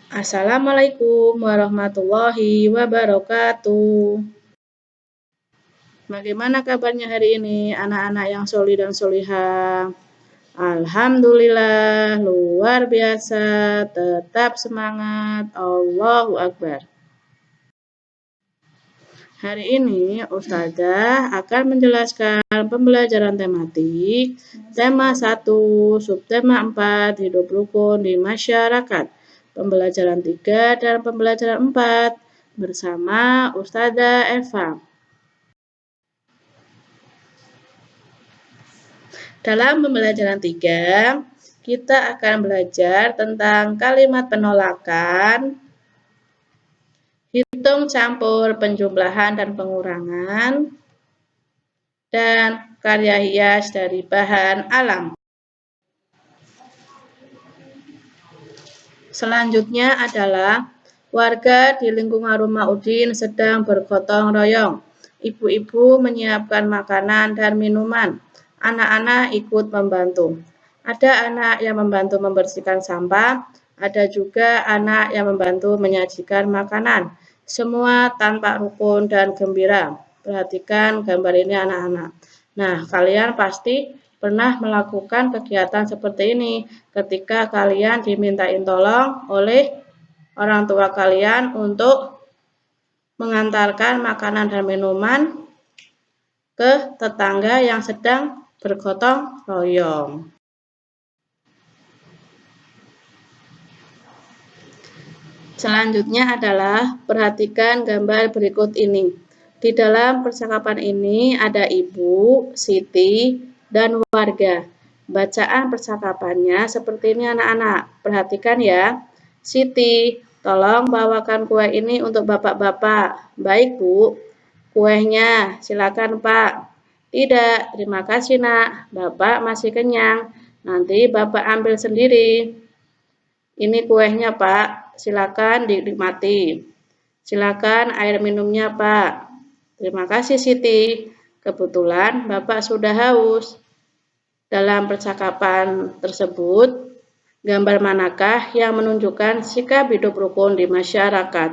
Assalamualaikum warahmatullahi wabarakatuh. Bagaimana kabarnya hari ini, anak-anak yang solih dan solihah? Alhamdulillah, luar biasa. Tetap semangat. Allahu Akbar. Hari ini Ustazah akan menjelaskan pembelajaran tematik tema 1, subtema 4, hidup rukun di masyarakat. Pembelajaran 3 dan pembelajaran 4 bersama Ustazah Eva. Dalam pembelajaran 3, kita akan belajar tentang kalimat penolakan, hitung campur penjumlahan dan pengurangan, dan karya hias dari bahan alam. Selanjutnya adalah warga di lingkungan rumah Udin sedang bergotong royong. Ibu-ibu menyiapkan makanan dan minuman. Anak-anak ikut membantu. Ada anak yang membantu membersihkan sampah, ada juga anak yang membantu menyajikan makanan. Semua tampak rukun dan gembira. Perhatikan gambar ini anak-anak. Nah, kalian pasti pernah melakukan kegiatan seperti ini ketika kalian dimintain tolong oleh orang tua kalian untuk mengantarkan makanan dan minuman ke tetangga yang sedang bergotong royong. Selanjutnya adalah perhatikan gambar berikut ini. Di dalam percakapan ini ada Ibu, Siti, dan warga. Bacaan percakapannya seperti ini anak-anak. Perhatikan ya. Siti, tolong bawakan kue ini untuk bapak-bapak. Baik Bu. Kuenya, silakan Pak. Tidak, terima kasih nak. Bapak masih kenyang. Nanti Bapak ambil sendiri. Ini kuenya Pak, silakan dinikmati. Silakan air minumnya Pak. Terima kasih Siti. Kebetulan Bapak sudah haus. Dalam percakapan tersebut, gambar manakah yang menunjukkan sikap hidup rukun di masyarakat?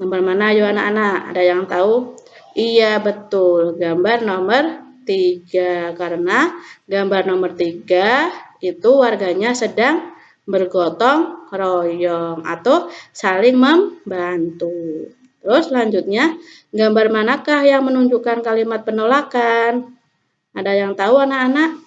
Gambar mana ayo anak-anak? Ada yang tahu? Iya betul, gambar nomor 3. Karena gambar nomor 3 itu warganya sedang bergotong royong atau saling membantu. Terus selanjutnya, gambar manakah yang menunjukkan kalimat penolakan? Ada yang tahu anak-anak?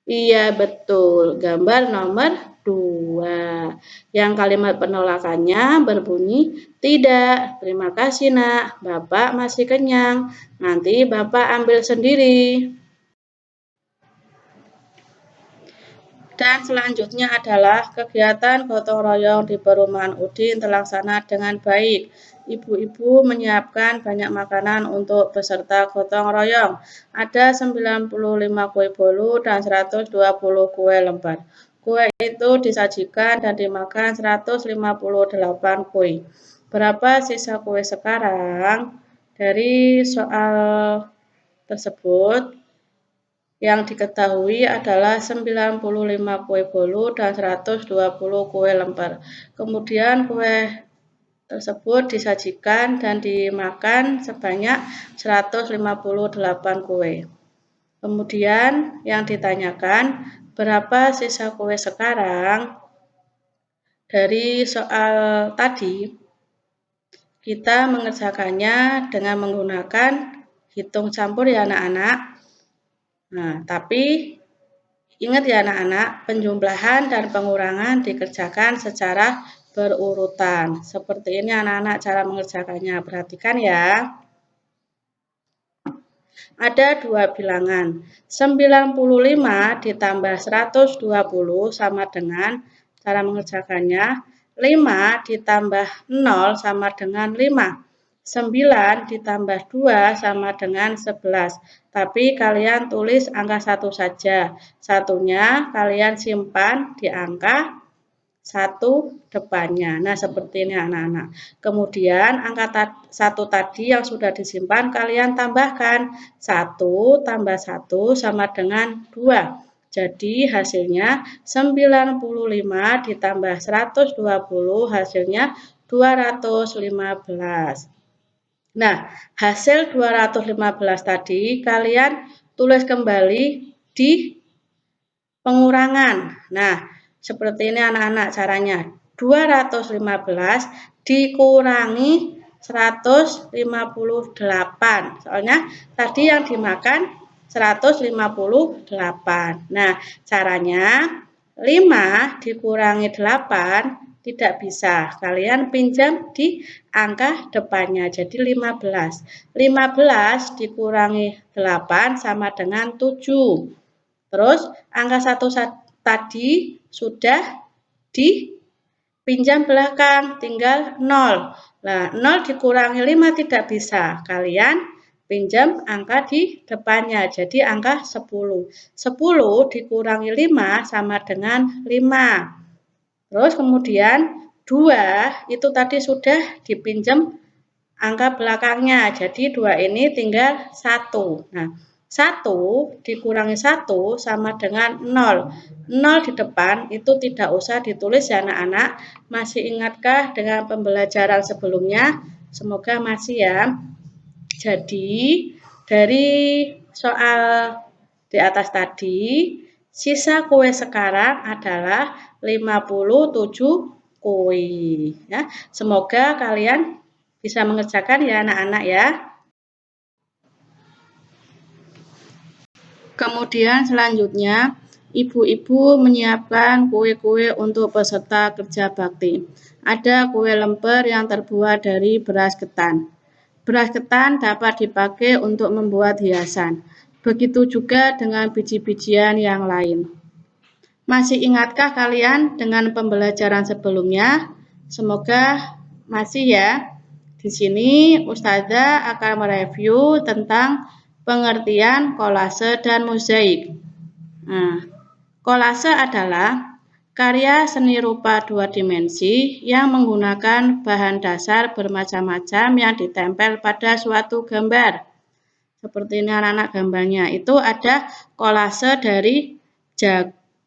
Iya betul, gambar nomor 2. Yang kalimat penolakannya berbunyi, tidak, terima kasih nak, Bapak masih kenyang, nanti Bapak ambil sendiri. Dan selanjutnya adalah kegiatan gotong royong di perumahan Udin terlaksana dengan baik. Ibu-ibu menyiapkan banyak makanan untuk peserta gotong royong. Ada 95 kue bolu dan 120 kue lembar. Kue itu disajikan dan dimakan 158 kue. Berapa sisa kue sekarang? Dari soal tersebut, yang diketahui adalah 95 kue bolu dan 120 kue lembar. Kemudian kue tersebut disajikan dan dimakan sebanyak 158 kue. Kemudian yang ditanyakan, berapa sisa kue sekarang? Dari soal tadi, kita mengerjakannya dengan menggunakan hitung campur ya anak-anak. Nah, tapi ingat ya anak-anak, penjumlahan dan pengurangan dikerjakan secara berurutan. Seperti ini anak-anak cara mengerjakannya. Perhatikan ya. Ada dua bilangan. 95 ditambah 120 sama dengan, cara mengerjakannya, 5 ditambah 0 sama dengan 5. 9 ditambah 2 sama dengan 11. Tapi kalian tulis angka 1 saja. Satunya kalian simpan di angka 1 depannya. Nah, seperti ini anak-anak. Kemudian angka 1 tadi yang sudah disimpan kalian tambahkan. 1 tambah 1 sama dengan 2. Jadi hasilnya 95 ditambah 120 hasilnya 215. Nah, hasil 215 tadi kalian tulis kembali di pengurangan. Nah, seperti ini anak-anak caranya. 215 dikurangi 158. Soalnya tadi yang dimakan 158. Nah, caranya 5 dikurangi 8 tidak bisa. Kalian pinjam di angka depannya. Jadi 15. 15 dikurangi 8 sama dengan 7. Terus angka 1 tadi sudah dipinjam belakang, tinggal 0. Nah, 0 dikurangi 5 tidak bisa. Kalian pinjam angka di depannya, jadi angka 10. 10 dikurangi 5 sama dengan 5. Terus kemudian 2 itu tadi sudah dipinjam angka belakangnya, jadi 2 ini tinggal 1. Nah, 1 dikurangi 1 sama dengan 0. 0 di depan itu tidak usah ditulis ya anak-anak. Masih ingatkah dengan pembelajaran sebelumnya? Semoga masih ya. Jadi, dari soal di atas tadi, sisa kue sekarang adalah 57 kue. Ya, semoga kalian bisa mengerjakan ya anak-anak ya. Kemudian selanjutnya, ibu-ibu menyiapkan kue-kue untuk peserta kerja bakti. Ada kue lemper yang terbuat dari beras ketan. Beras ketan dapat dipakai untuk membuat hiasan. Begitu juga dengan biji-bijian yang lain. Masih ingatkah kalian dengan pembelajaran sebelumnya? Semoga masih ya. Di sini Ustazah akan mereview tentang pengertian kolase dan mozaik. Nah, kolase adalah karya seni rupa dua dimensi yang menggunakan bahan dasar bermacam-macam yang ditempel pada suatu gambar. Seperti ini anak-anak gambarnya. Itu ada kolase dari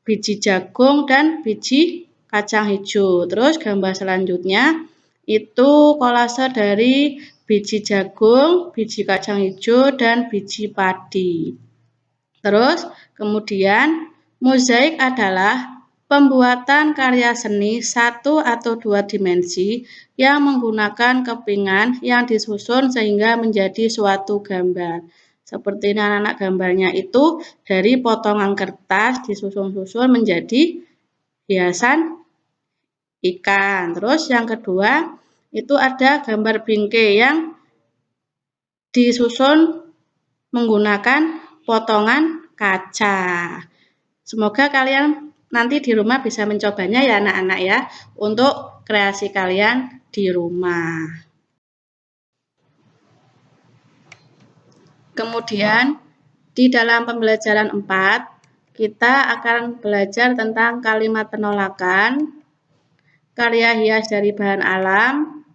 biji jagung dan biji kacang hijau. Terus gambar selanjutnya itu kolase dari biji jagung, biji kacang hijau, dan biji padi. Terus kemudian mozaik adalah pembuatan karya seni satu atau dua dimensi yang menggunakan kepingan yang disusun sehingga menjadi suatu gambar. Seperti ini anak-anak gambarnya itu dari potongan kertas disusun-susun menjadi hiasan ikan. Terus yang kedua itu ada gambar bingkai yang disusun menggunakan potongan kaca. Semoga kalian nanti di rumah bisa mencobanya ya anak-anak ya, untuk kreasi kalian di rumah. Kemudian di dalam pembelajaran 4, kita akan belajar tentang kalimat penolakan, karya hias dari bahan alam,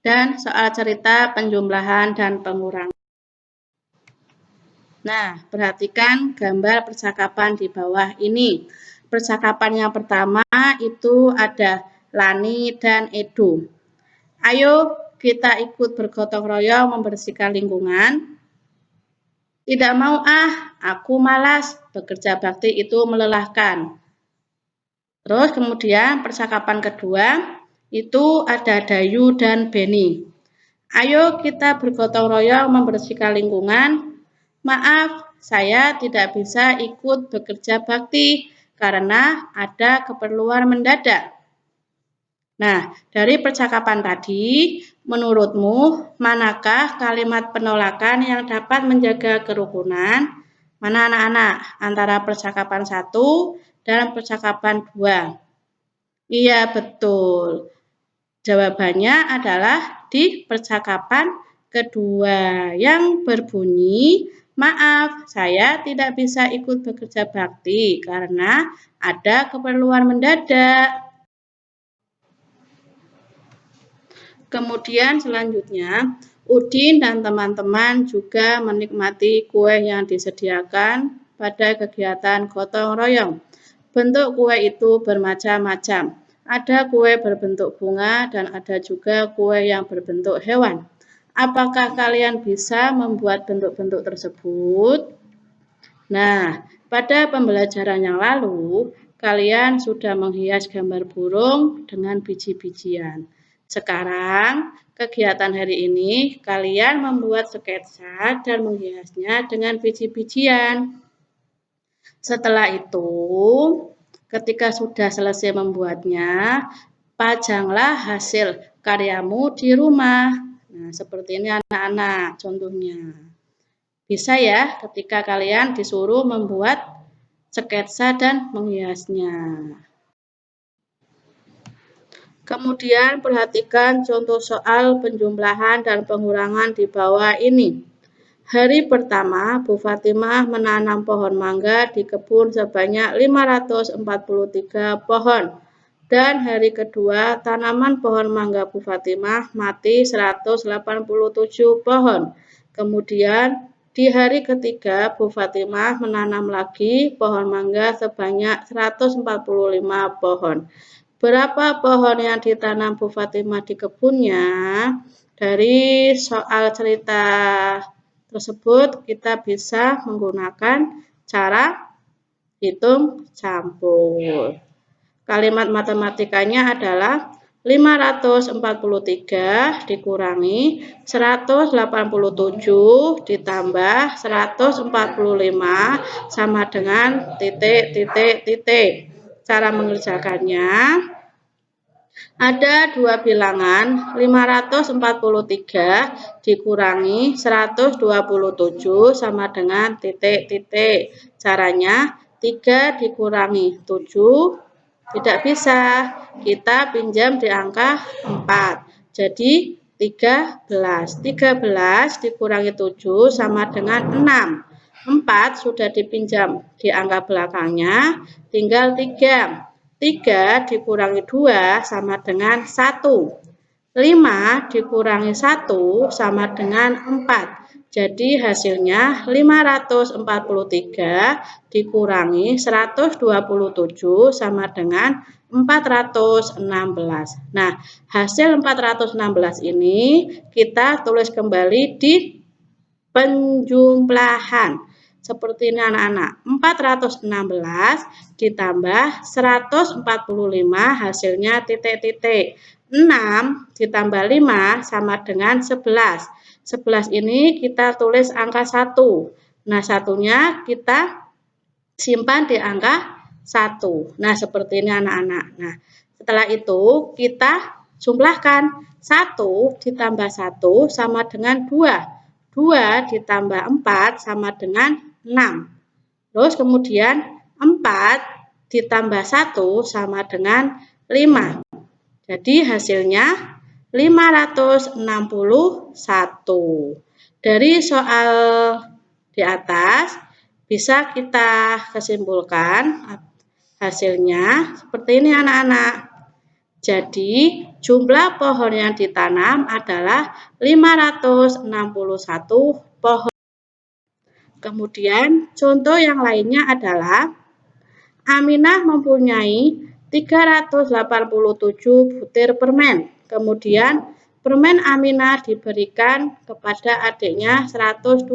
dan soal cerita penjumlahan dan pengurangan. Nah, perhatikan gambar percakapan di bawah ini. Percakapan yang pertama itu ada Lani dan Edo. Ayo kita ikut bergotong royong membersihkan lingkungan. Tidak mau aku malas, bekerja bakti itu melelahkan. Terus kemudian percakapan kedua itu ada Dayu dan Beni. Ayo kita bergotong royong membersihkan lingkungan. Maaf, saya tidak bisa ikut bekerja bakti karena ada keperluan mendadak. Nah, dari percakapan tadi, menurutmu manakah kalimat penolakan yang dapat menjaga kerukunan? Mana anak-anak? Antara percakapan 1 dan percakapan 2. Iya, betul. Jawabannya adalah di percakapan kedua yang berbunyi, maaf, saya tidak bisa ikut bekerja bakti karena ada keperluan mendadak. Kemudian selanjutnya, Udin dan teman-teman juga menikmati kue yang disediakan pada kegiatan gotong royong. Bentuk kue itu bermacam-macam. Ada kue berbentuk bunga dan ada juga kue yang berbentuk hewan. Apakah kalian bisa membuat bentuk-bentuk tersebut? Nah, pada pembelajaran yang lalu, kalian sudah menghias gambar burung dengan biji-bijian. Sekarang, kegiatan hari ini, kalian membuat sketsa dan menghiasnya dengan biji-bijian. Setelah itu, ketika sudah selesai membuatnya, pajanglah hasil karyamu di rumah. Nah, seperti ini anak-anak contohnya. Bisa ya ketika kalian disuruh membuat sketsa dan menghiasnya. Kemudian perhatikan contoh soal penjumlahan dan pengurangan di bawah ini. Hari pertama, Bu Fatimah menanam pohon mangga di kebun sebanyak 543 pohon. Dan hari kedua, tanaman pohon mangga Bu Fatimah mati 187 pohon. Kemudian, di hari ketiga, Bu Fatimah menanam lagi pohon mangga sebanyak 145 pohon. Berapa pohon yang ditanam Bu Fatimah di kebunnya? Dari soal cerita tersebut kita bisa menggunakan cara hitung campur. Kalimat matematikanya adalah 543 dikurangi 187 ditambah 145 sama dengan titik. Cara mengerjakannya, ada dua bilangan 543 dikurangi 127 sama dengan titik. Caranya 3 dikurangi 7 tidak bisa, kita pinjam di angka 4. Jadi 13 dikurangi 7 sama dengan 6. 4 sudah dipinjam di angka belakangnya, tinggal 3. 3 dikurangi 2 sama dengan 1. 5 dikurangi 1 sama dengan 4. Jadi hasilnya 543 dikurangi 127 sama dengan 416. Nah, hasil 416 ini kita tulis kembali di penjumlahan. Seperti ini anak-anak, 416 ditambah 145 hasilnya titik. 6 ditambah 5 sama dengan 11. 11 ini kita tulis angka 1. Nah, satunya kita simpan di angka 1. Nah, seperti ini anak-anak. Nah, setelah itu kita jumlahkan. 1 ditambah 1 sama dengan 2. 2 ditambah 4 sama dengan 6. Terus kemudian 4 ditambah 1 sama dengan 5. Jadi hasilnya 561. Dari soal di atas bisa kita kesimpulkan hasilnya seperti ini anak-anak. Jadi jumlah pohon yang ditanam adalah 561 pohon. Kemudian contoh yang lainnya adalah Aminah mempunyai 387 butir permen. Kemudian permen Aminah diberikan kepada adiknya 125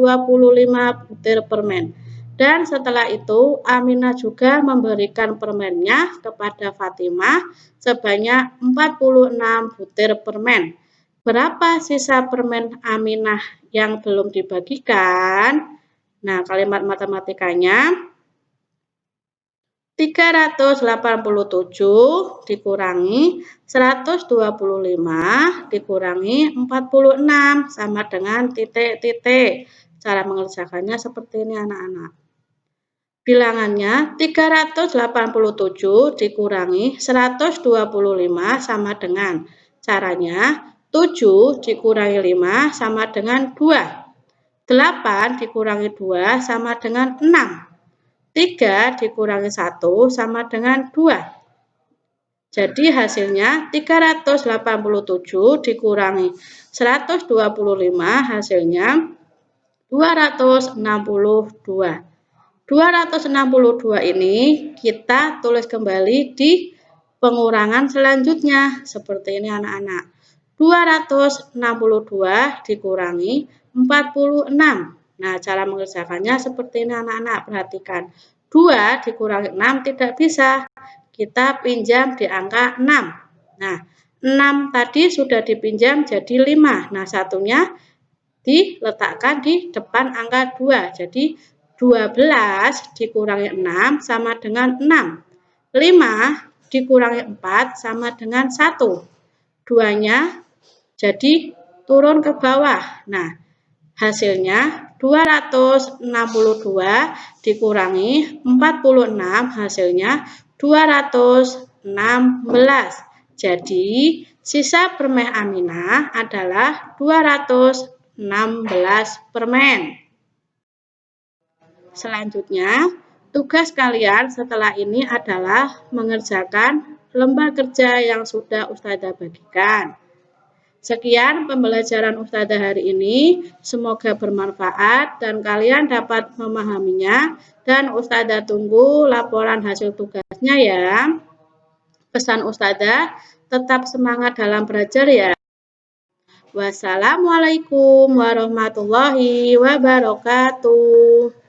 butir permen. Dan setelah itu Aminah juga memberikan permennya kepada Fatimah sebanyak 46 butir permen. Berapa sisa permen Aminah yang belum dibagikan? Nah, kalimat matematikanya 387 dikurangi 125 dikurangi 46 sama dengan titik. Cara mengerjakannya seperti ini anak-anak. Bilangannya 387 dikurangi 125 sama dengan, caranya 7 dikurangi 5 sama dengan 2. 8 dikurangi 2 sama dengan 6. 3 dikurangi 1 sama dengan 2. Jadi hasilnya 387 dikurangi 125 hasilnya 262. 262 ini kita tulis kembali di pengurangan selanjutnya. Seperti ini anak-anak. 262 dikurangi 46. Nah, cara mengerjakannya seperti ini anak-anak. Perhatikan. 2 dikurangi 6 tidak bisa. Kita pinjam di angka 6. Nah, 6 tadi sudah dipinjam jadi 5. Nah, satunya diletakkan di depan angka 2. Jadi 12 dikurangi 6 sama dengan 6. 5 dikurangi 4 sama dengan 1. 2-nya jadi turun ke bawah. Nah, hasilnya 262 dikurangi 46, hasilnya 216. Jadi, sisa permen Aminah adalah 216 permen. Selanjutnya, tugas kalian setelah ini adalah mengerjakan lembar kerja yang sudah Ustazah bagikan. Sekian pembelajaran Ustazah hari ini, semoga bermanfaat dan kalian dapat memahaminya, dan Ustazah tunggu laporan hasil tugasnya ya. Pesan Ustazah, tetap semangat dalam belajar ya. Wassalamualaikum warahmatullahi wabarakatuh.